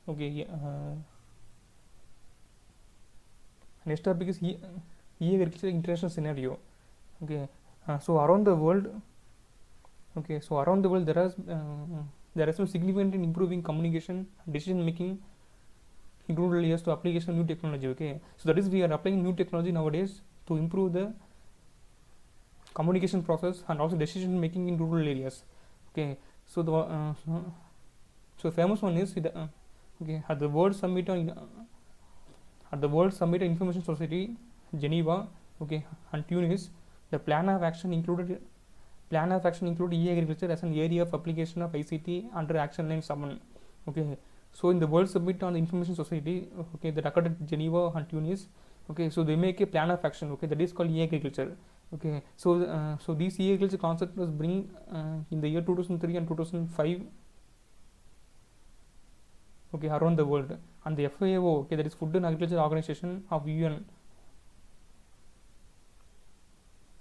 Okay, next topic is e-agriculture international scenario. Okay, so around the world, okay, so around the world there is some significant in improving communication, decision making in rural areas to application of new technology. Okay, so that is we are applying new technology nowadays to improve the communication process and also decision making in rural areas. Okay, so so famous one is okay, at the World Summit on at the World Summit on Information Society, Geneva, okay, and Tunis, the plan of action included e-agriculture as an area of application of ICT under Action Line 7. Okay, so in the World Summit on the Information Society, okay, that occurred at Geneva and Tunis, okay, so they make a plan of action, okay, that is called e-agriculture. Okay, so this e-agriculture concept was bring in the year 2003 and 2005, okay, around the world, and the FAO, okay, that is Food and Agriculture Organization of UN,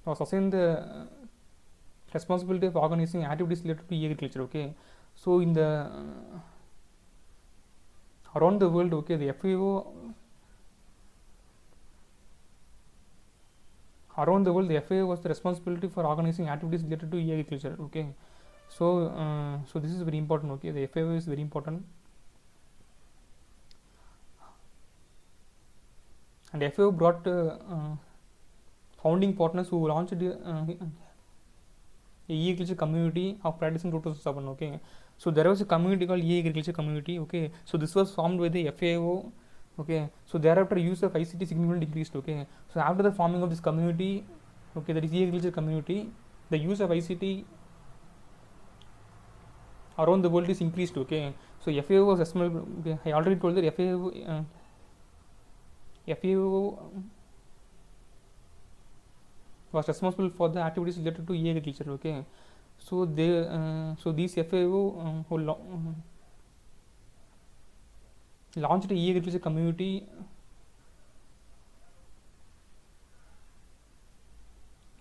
was assigned the responsibility of organizing activities related to agriculture. Okay, so in the around the world, okay, the FAO around the world, the FAO was the responsibility for organizing activities related to agriculture. Okay, so this is very important. Okay, the FAO is very important, and FAO brought founding partners who launched e-agriculture community of practice in 2007. Okay, so there was a community called e-agriculture community. Okay, so this was formed by the FAO. Okay, so thereafter use of ICT significantly increased. Okay, so after the forming of this community, okay, that is e-agriculture community, the use of ICT around the world is increased. Okay, so FAO was responsible. Okay, I already told that FAO was responsible for the activities related to e-agriculture. Okay, so so these FAO launched a e-agriculture community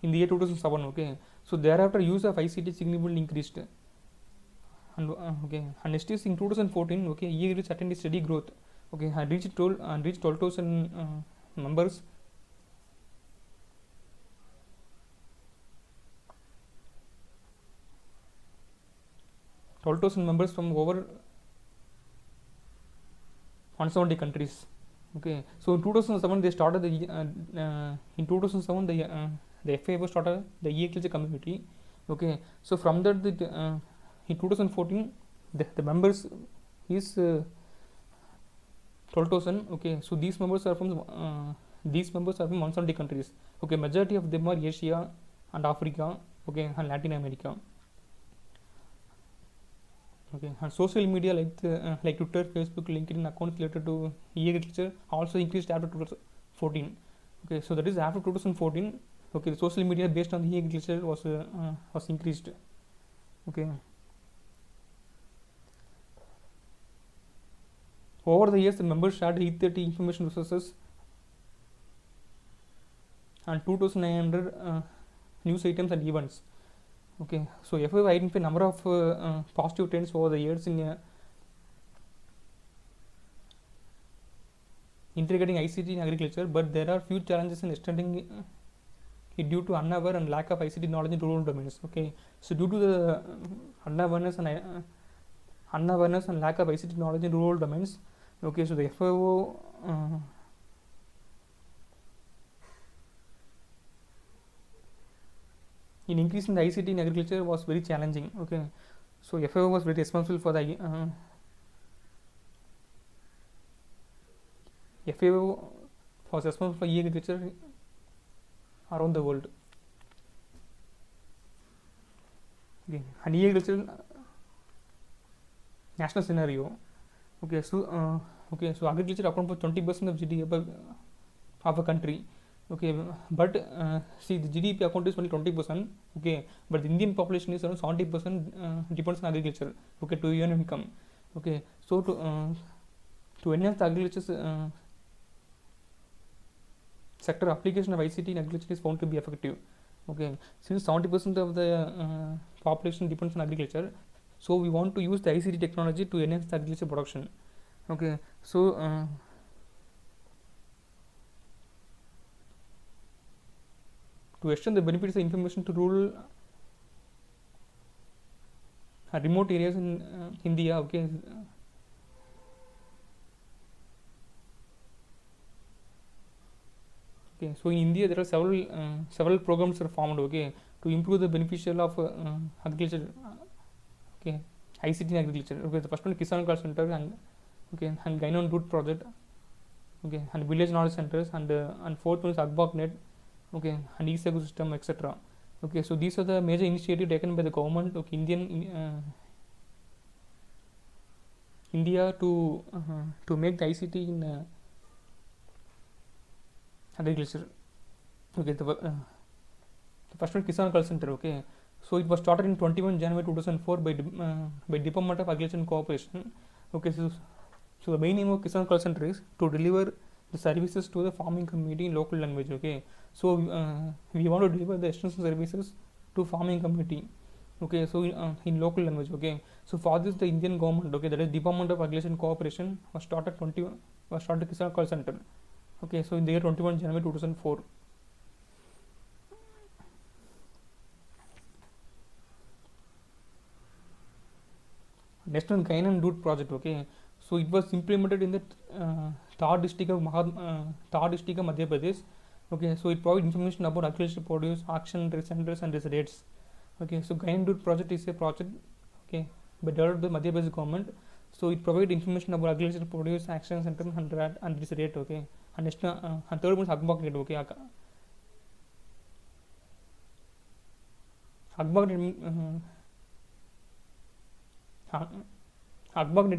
in the year 2007. Okay, so thereafter use of ICT significantly increased, and okay, and next is in 2014. Okay, e-agriculture attained steady growth. Okay, and reached 12,000 members. 12,000 members from over 170 countries. Okay, so in 2007 they started in 2007 the FAO started the e-agriculture community. Okay, so from that in 2014 the members is 12,000. Okay, so these members are from 170 countries. Okay, majority of them are Asia and Africa. Okay, and Latin America. Okay, and social media like Twitter, Facebook, LinkedIn accounts related to e-agriculture also increased after 2014. Okay, so that is after 2014. Okay, the social media based on e-agriculture was increased. Okay, over the years the members shared E30 information resources and 2,900 news items and events. Okay, so FAO identified a number of positive trends over the years in integrating ICT in agriculture, but there are few challenges in extending it due to unaware and lack of ICT knowledge in rural domains. Okay, so due to the unawareness and lack of ICT knowledge in rural domains, okay, so the FAO in increasing the ICT in agriculture was very challenging. Okay, so FAO was very responsible for the FAO was responsible for e-agriculture around the world. Okay, and e-agriculture national scenario. Okay, so agriculture accounts for 20% of GDP of a country. Okay, but see the GDP account is only 20%. Okay, but the Indian population is around 70% depends on agriculture. Okay, to earn income. Okay, so to enhance the agriculture sector, application of ICT in agriculture is found to be effective. Okay, since 70% of the population depends on agriculture, so we want to use the ICT technology to enhance the agriculture production. Okay, so to extend the benefits of information to rural remote areas in India. Okay, okay. So in India, there are several programs are formed. Okay, to improve the beneficial of agriculture. Okay, ICT in agriculture. Okay, the first one Kisan Call Center and Gain on Root project. Okay, and village knowledge centers and fourth one is AgBogNet. Okay, and ecosystem, etc. Okay, so these are the major initiatives taken by the government of India to make the ICT in agriculture. Okay, the first one Kisan Call Center. Okay, so it was started in 21 January 2004 by Department of Agriculture and Cooperation. Okay, so the main aim of Kisan Call Center is to deliver the services to the farming community in local language. Okay, so we want to deliver the extension services to farming community. Okay, so in local language. Okay, so for this the Indian government, okay, that is Department of Agriculture and Cooperation, was started Kisan Call Center. Okay, so in the year 21 January 2004. Next one, Gain and Root project. Okay, so it was implemented in the Tar district of Madhya Pradesh. Okay, so it provides information about agricultural produce, auction centers and its rates. Okay, so Gain and Root project is a project, okay, developed by Madhya Pradesh government. So it provides information about agricultural produce, auction center and its rate. Okay, and next and third one is AgBogNet. Okay, AgBogNet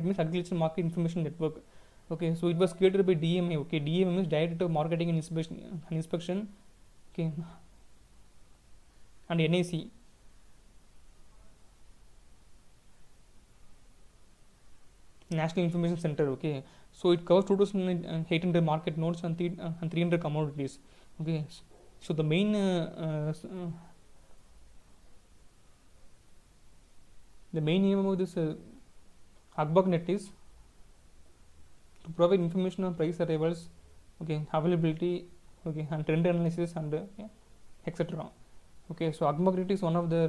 means Agricultural Market Information Network. Okay, so it was created by DMA. Okay, DMA means Director of Marketing and Inspection. Okay, and NAC. National Information Center. Okay, so it covers 2,800 market nodes and 300 commodities. Okay, so the main aim of this AgBogNet is to provide information on price arrivals, okay, availability, okay, and trend analysis and etc. Okay, so AgBogNet is one of the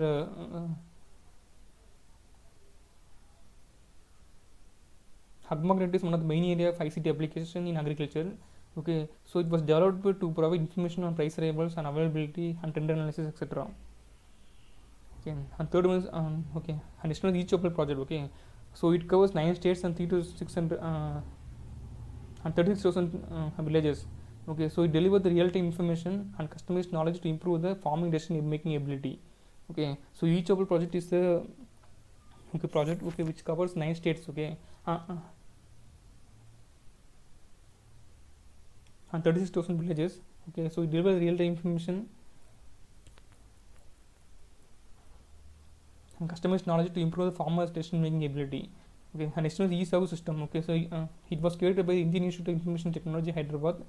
AgBogNet is one of the main area of ICT application in agriculture. Okay, so it was developed to provide information on price arrivals and availability and trend analysis, etc. Okay, and third one is okay, and next one is e-Choupal project. Okay, so it covers 9 states and 3,600 and 36,000 villages. Okay, so it delivers the real-time information and customized knowledge to improve the farming decision-making ability. Okay, so e-Choupal project is the project, okay, which covers 9 states. Okay, and 36,000 villages. Okay, so it delivers real-time information and customized knowledge to improve the farmer's decision-making ability. Okay, and next one is e-Service system. Okay, so it was created by the Indian Institute of Information Technology, Hyderabad.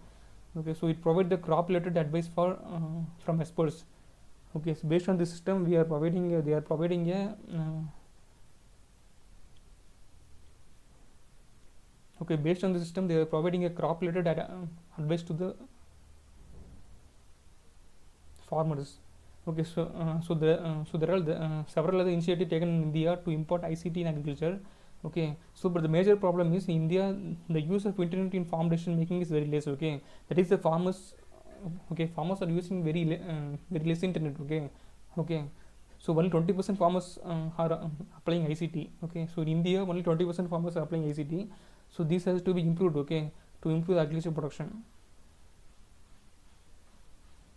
Okay, so it provides the crop-related advice from experts. Okay, so based on this system, they are providing a okay, based on the system, they are providing a crop-related advice to the farmers. Okay, so there are several other initiatives taken in India to import ICT in agriculture. Okay, so but the major problem is in India the use of internet in farm decision making is very less. Okay, that is the farmers. Okay, farmers are using very less internet. Okay, so only 20% farmers are applying ICT. Okay, so in India only 20% farmers are applying ICT. So this has to be improved. Okay, to improve the agriculture production.